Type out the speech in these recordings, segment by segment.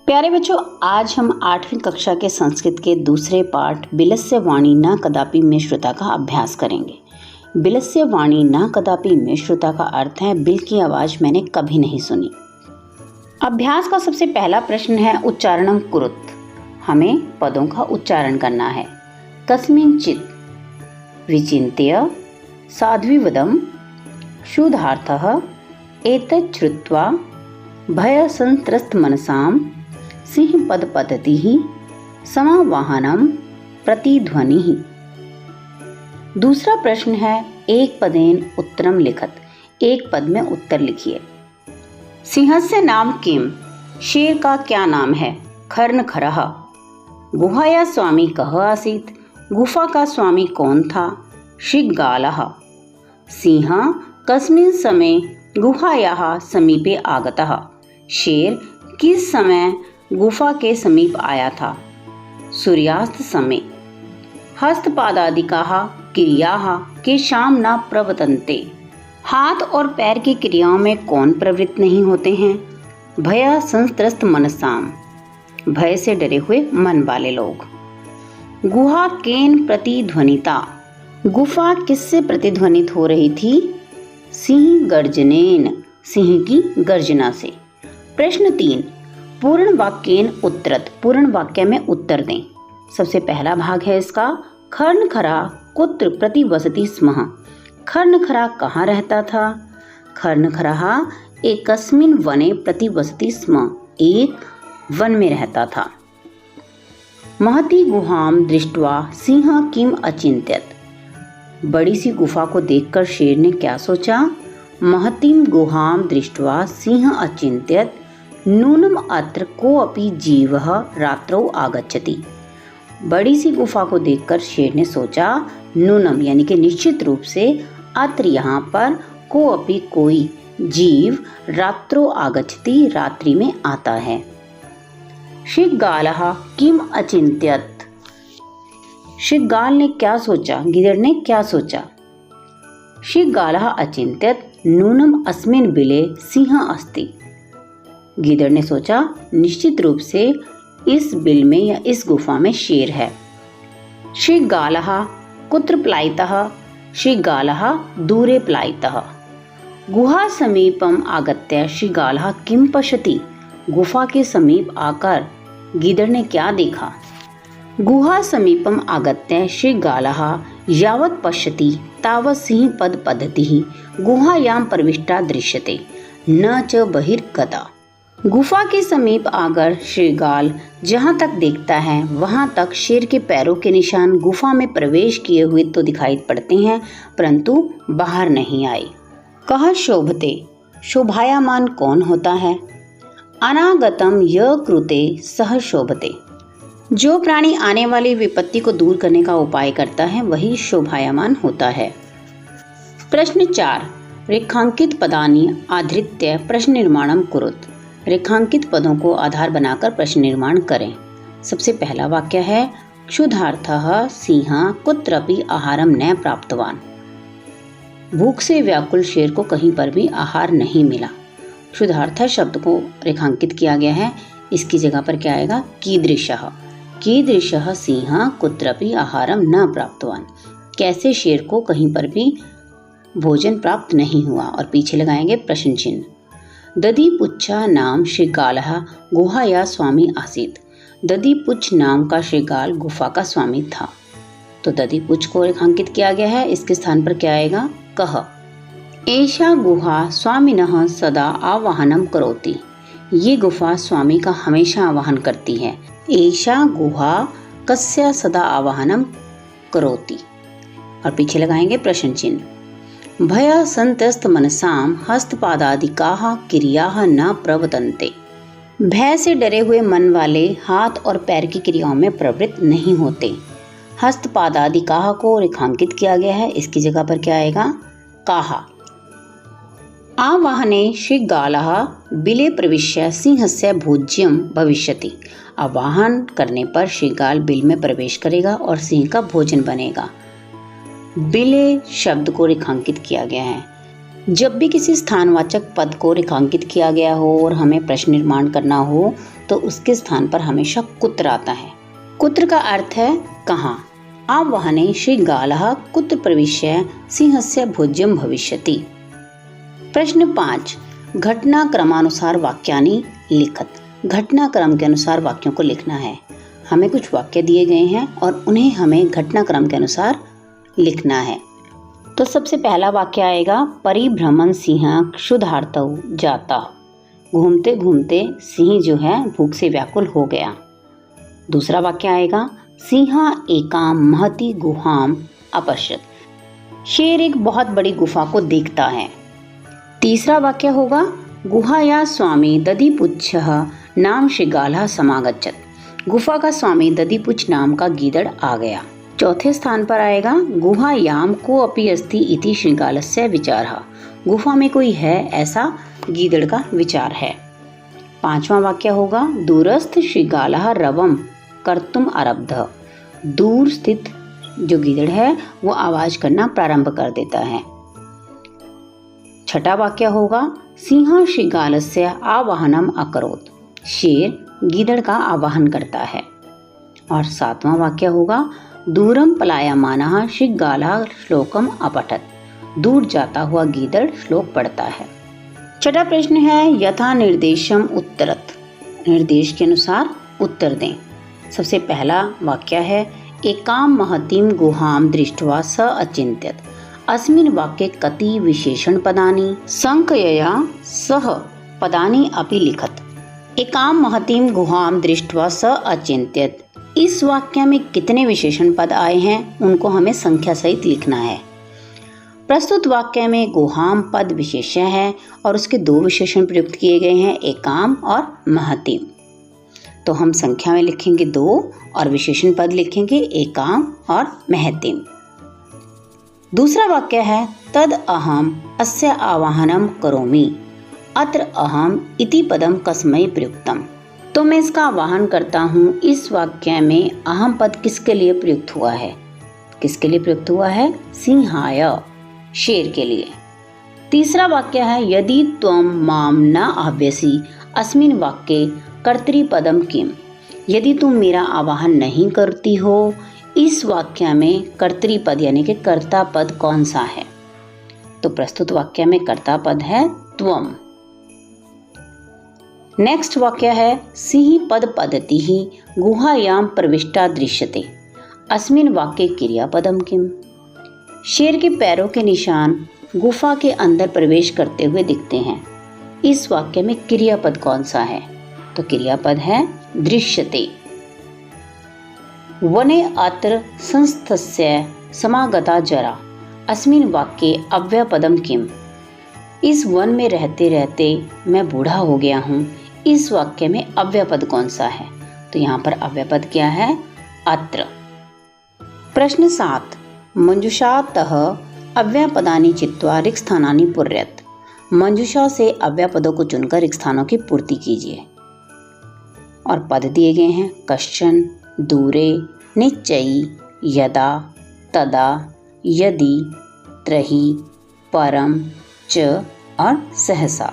प्यारे बच्चों, आज हम 8वीं कक्षा के संस्कृत के दूसरे पाठ बिलस्य वाणी न कदापि में श्रुता का अभ्यास करेंगे। बिलस्य वाणी न कदापि में श्रुता का अर्थ है बिल की आवाज़ मैंने कभी नहीं सुनी। अभ्यास का सबसे पहला प्रश्न है उच्चारणम कुरुत। हमें पदों का उच्चारण करना है। कस्मिंचित् विचिन्त्य साध्वीवदम शुद्धार्थः एतत् श्रुत्वा भयसंत्रस्तमनसां सिंहपद पद्धति समावाहनम प्रतिध्वनि। दूसरा प्रश्न है एक पदेन उत्तरम लिखत। एक पद में उत्तर लिखिए। सिंहस्य नाम किम? शेर का क्या नाम है? खर्णखरः। गुहाया स्वामी कः आसीत्? गुफा का स्वामी कौन था? शृगालः। सिंह कस्मिन् समये गुहायाः समीपे आगतः? शेर किस समय गुफा के समीप आया था? सूर्यास्त समय। हस्तपादादिकाः क्रियाः केषां न प्रवर्तन्ते? हाथ और पैर की क्रियाओं में कौन प्रवृत्त नहीं होते हैं? भय संत्रस्त मनसाम, भय से डरे हुए मन वाले लोग। गुहा केन प्रतिध्वनिता? गुफा किससे प्रतिध्वनित हो रही थी? सिंह गर्जनेन, सिंह की गर्जना से। प्रश्न 3, पूर्ण वाक्येन उत्तरत। पूर्ण वाक्य में उत्तर दें। सबसे पहला भाग है इसका, खर्णखरा कुत्र प्रतिवसति स्म? खर्णखरा कहाँ रहता था? खर्णखरः एकस्मिन् वने प्रतिवसति स्म, एक वन में रहता था। महती गुहां दृष्ट्वा सिंह किम अचिंत्यत? बड़ी सी गुफा को देखकर शेर ने क्या सोचा? महतीं गुहां दृष्ट्वा सिंह अचिंत्यत नूनम अत्र कोऽपि जीवः रात्रौ आगच्छति। बड़ी सी गुफा को देखकर शेर ने सोचा, नूनम यानी कि निश्चित रूप से, अत्र यहाँ पर, कोऽपि कोई, जीव, रात्रो आगच्छति रात्रि में आता है। शृगालः किम अचिंत्यत? शृगाल ने क्या सोचा? गिदड़ ने क्या सोचा? शृगालः अचिंत्यत नूनम अस्मिन् बिले सिंह अस्ति। गिदड़ ने सोचा निश्चित रूप से इस बिल में या इस गुफा में शेर है। शृगालः कुत्र पलायितः? शृगालः दूरे पलायितः। गुहा समीपम आगत्य शृगालः किम पश्यति? गुफा के समीप आकर गिदड़ ने क्या देखा? गुहा समीपम आगत्य शृगालः यावत् पश्यति तावत् सिंहपद पद्धतिः गुहायां प्रविष्टा दृश्यते न च बहिर्गता। गुफा के समीप आकर शृगाल जहाँ तक देखता है वहाँ तक शेर के पैरों के निशान गुफा में प्रवेश किए हुए तो दिखाई पड़ते हैं, परंतु बाहर नहीं आए। कह शोभते? शोभायमान कौन होता है? अनागतम य कृते सह शोभते। जो प्राणी आने वाली विपत्ति को दूर करने का उपाय करता है वही शोभायमान होता है। प्रश्न 4, रेखांकित पदानि आधृत्य प्रश्न निर्माणम कुरुत। रेखांकित पदों को आधार बनाकर प्रश्न निर्माण करें। सबसे पहला वाक्य है, क्षुधार्थः सिंह कुत्रपि आहारम न प्राप्तवान। भूख से व्याकुल शेर को कहीं पर भी आहार नहीं मिला। क्षुधार्थ शब्द को रेखांकित किया गया है, इसकी जगह पर क्या आएगा? कीदृशः। कीदृशः सिंह कुत्रपि आहारम न प्राप्तवान। कैसे शेर को कहीं पर भी भोजन प्राप्त नहीं हुआ। और पीछे लगाएंगे प्रश्न चिन्ह। दधिपुच्छा नाम शृगालः गुहाया स्वामी आसीत्। दधिपुच्छ नाम का शृगाल गुफा का स्वामी था। तो दधिपुच्छ को रेखांकित किया गया है, इसके स्थान पर क्या आएगा? कह। एषा गुहा स्वामिनः सदा आवाहनम करोति। ये गुफा स्वामी का हमेशा आवाहन करती है। एषा गुहा कस्य सदा आवाहनम करोति। और पीछे लगाएंगे प्रश्न चिन्ह। भय संत्रस्त मनसाम हस्तपादादिकाः क्रियाः न प्रवर्तन्ते। भय से डरे हुए मन वाले हाथ और पैर की क्रियाओं में प्रवृत्त नहीं होते। हस्तपादादिकाः को रेखांकित किया गया है, इसकी जगह पर क्या आएगा? काहा। आवाहने शृगालः बिले प्रविश्य सिंहस्य भोज्यम भविष्यति। आवाहन करने पर शृगाल बिल में प्रवेश करेगा और सिंह का भोजन बनेगा। बिले शब्द को रेखांकित किया गया है। जब भी किसी स्थानवाचक पद को रेखांकित किया गया हो और हमें प्रश्न निर्माण करना हो तो उसके स्थान पर हमेशा कुत्र आता है। कुत्र का अर्थ है कहाँ। आह्वाने श्रीगालः कुत्र प्रविश्य सिंहस्य भोज्यं भविष्यति। प्रश्न 5, घटनाक्रमानुसार वाक्यानि लिखत। घटनाक्रम के अनुसार वाक्यों को लिखना है। हमें कुछ वाक्य दिए गए हैं और उन्हें हमें घटनाक्रम के अनुसार लिखना है। तो सबसे पहला वाक्य आएगा, परिभ्रमण सिंह क्षुधार्तौ जाता। घूमते घूमते सिंह जो है भूख से व्याकुल हो गया। दूसरा वाक्य आएगा, सिंह एकां महती गुहाम अपश्यत। शेर एक बहुत बड़ी गुफा को देखता है। तीसरा वाक्य होगा, गुहाया स्वामी दधिपुच्छः नाम श्रीगालः समागच्छत। गुफा का स्वामी दधिपुच्छ नाम का गीदड़ आ गया। चौथे स्थान पर आएगा, गुहायाम को अपि अस्ति इति श्रीगालस्य विचारः। गुफा में कोई है ऐसा गीदड़ का विचार है। पांचवा वाक्य होगा, दूरस्थ श्रीगालः रवम कर्तुम आरब्धः। दूर स्थित जो गीदड़ है वो आवाज करना प्रारंभ कर देता है। छठा वाक्य होगा, सिंह श्रीगालस्य आवाहनम अकरोत। शेर गीदड़ का आवाहन करता है। और सातवां वाक्य होगा, दूरम पलायमानः श्रीगालः श्लोकम अपठत। दूर जाता हुआ गीदड़ श्लोक पढ़ता है। छठा प्रश्न है, यथा निर्देशम उत्तरत। निर्देश के अनुसार उत्तर दें। सबसे पहला वाक्य है, एकां महतीं गुहां दृष्ट्वा स अचिन्त्यत। अस्मिन् वाक्ये कति विशेषण पदानि संख्यया सह पदानि अपि लिखत। एकां महतीं गुहां दृष्ट्वा स अचिन्त्यत। इस वाक्य में कितने विशेषण पद आए हैं उनको हमें संख्या सहित लिखना है। प्रस्तुत वाक्य में गुहाम पद विशेष्य है और उसके दो विशेषण प्रयुक्त किए गए हैं, एकाम और महतीम। तो हम संख्या में लिखेंगे 2 और विशेषण पद लिखेंगे एकाम और महतीम। दूसरा वाक्य है, तद अहम अस्य आवाहनम करोमि। अत्र अहम इति पदम कस्मै प्रयुक्तम। तो मैं इसका आवाहन करता हूँ। इस वाक्य में अहम पद किसके लिए प्रयुक्त हुआ है? किसके लिए प्रयुक्त हुआ है? सिंहाय, शेर के लिए। तीसरा वाक्य है, यदि त्वं माम न आह्वयसि अस्मिन् वाक्ये कर्तृपदम किम। यदि तुम मेरा आवाहन नहीं करती हो, इस वाक्य में कर्तृपद यानी कि कर्ता पद कौन सा है? तो प्रस्तुत वाक्य में कर्ता पद है त्वम। नेक्स्ट वाक्य है, सिंह पद पद्धति ही गुहायाम प्रविष्टा दृश्यते। अस्मिन् वाक्ये क्रियापदम किम। शेर के पैरों के निशान गुफा के अंदर प्रवेश करते हुए दिखते हैं। इस वाक्य में क्रियापद कौन सा है? तो क्रियापद है दृश्यते। वने अत्र संस्थस्य समागता जरा। अस्मिन् वाक्ये अव्ययपदम किम। इस वन में रहते रहते मैं बूढ़ा हो गया हूँ। इस वाक्य में अव्ययपद कौन सा है? तो यहाँ पर अव्ययपद क्या है? अत्र। प्रश्न 7, मंजुषातः अव्ययपदानि चित्वा रिक्त स्थानानि पूर्यत। मंजुषा से अव्ययपदों को चुनकर रिक्त स्थानों की पूर्ति कीजिए। और पद दिए गए हैं, कश्चन, दूरे, निश्चयी, यदा, तदा, यदि, त्रही, परम, च और सहसा।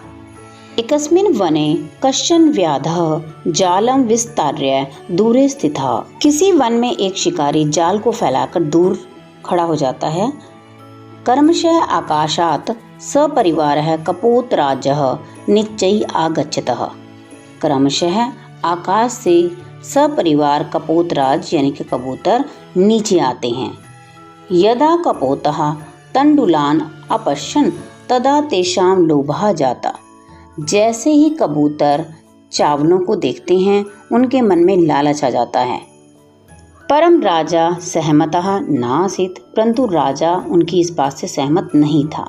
एकस्मिन् वने कश्चन व्याधः जालम विस्तार्य दूरे स्थितः। किसी वन में एक शिकारी जाल को फैलाकर दूर खड़ा हो जाता है। कर्मशः आकाशात् सपरिवारः कपोतराजः निश्चयी आगच्छतः। क्रमशः आकाश से सपरिवार कपोतराज यानी कि कबूतर नीचे आते हैं। यदा कपोतः तंडुलान अपश्यन् तदा तेषां लोभः जाता। जैसे ही कबूतर चावलों को देखते हैं उनके मन में लालच आ जाता है। परम राजा सहमतः नासीत्, परंतु राजा उनकी इस बात से सहमत नहीं था।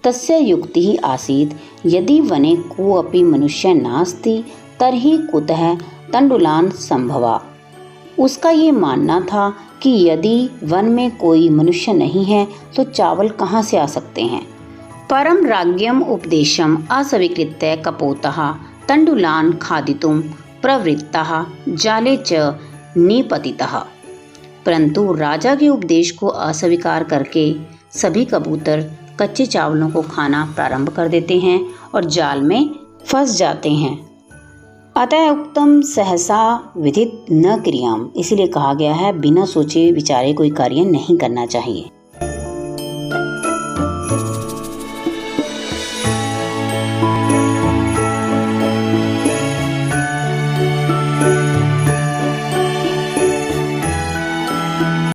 तस्य युक्तिः आसीत्, यदि वने कोऽपि मनुष्य नास्ति तर्हि कुतः तंडुलान संभवा। उसका ये मानना था कि यदि वन में कोई मनुष्य नहीं है तो चावल कहाँ से आ सकते हैं। परम राज्ञम उपदेशम अस्वीकृत्य कपोतः तंडुलान खादितुं प्रवृत्तः जाले च निपतितः। परंतु राजा के उपदेश को अस्वीकार करके सभी कबूतर कच्चे चावलों को खाना प्रारंभ कर देते हैं और जाल में फंस जाते हैं। अतः उक्तम सहसा विधित न क्रियाम, इसीलिए कहा गया है बिना सोचे विचारे कोई कार्य नहीं करना चाहिए।